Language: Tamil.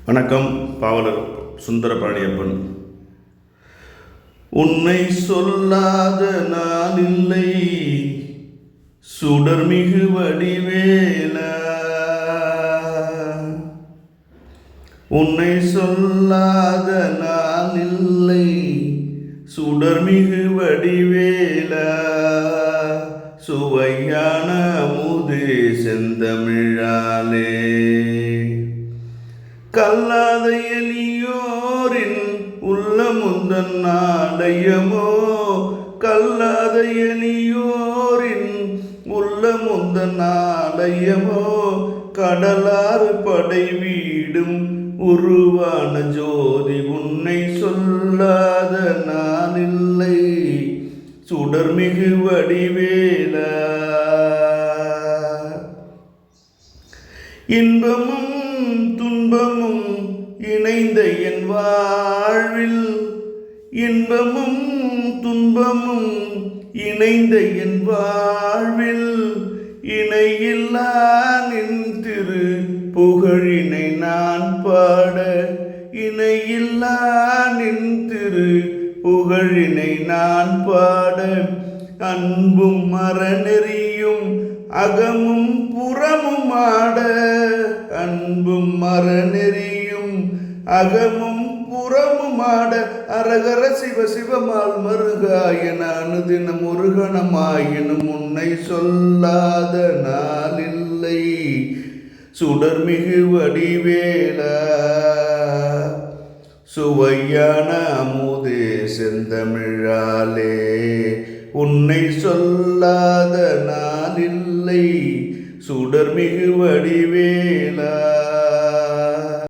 வணக்கம். பாவலர் சுந்தரபாணியப்பன். உன்னை சொல்லாத நான் இல்லை, சுடர்மிகு வடிவேலா. உன்னை சொல்லாத நான் இல்லை, சுடர்மிகு வடிவேலா. சுவையான அமுதே செந்தமிழாலே, கல்லாத எளியோரின் உள்ளமுந்தன் ஆலயமோ. கல்லாத எளியோரின் உள்ளமுந்தன் ஆலயமோ. கடலாறு படை வீடும் உருவான ஜோதி. உன்னை சொல்லாத நான் இல்லை, சுடர்மிகு வடிவேலா. இன்பமும் துன்பமும் இணைந்த என் வாழ்வில், இன்பமும் துன்பமும் இணைந்த என் வாழ்வில், இணையில்லா நின் திரு புகழினை நான் பாட. இணையில்லா நின் திரு புகழினை நான் பாட. அன்பும் மரநெறியும் அகமும் புறமும் ஆட. அன்பும் மரநெறியும் அகமும் புறமும் ஆட. அரகர சிவ சிவமால் மருகாயன அனுதினம் முருகனமாயினும் உன்னை சொல்லாத நாள் இல்லை, சுடர்மிகு வடிவேலா. சுவையான அமுதே செந்தமிழாலே, உன்னை சொல்லாத நான் இல்லை, சுடர்மிகு வடிவேலா.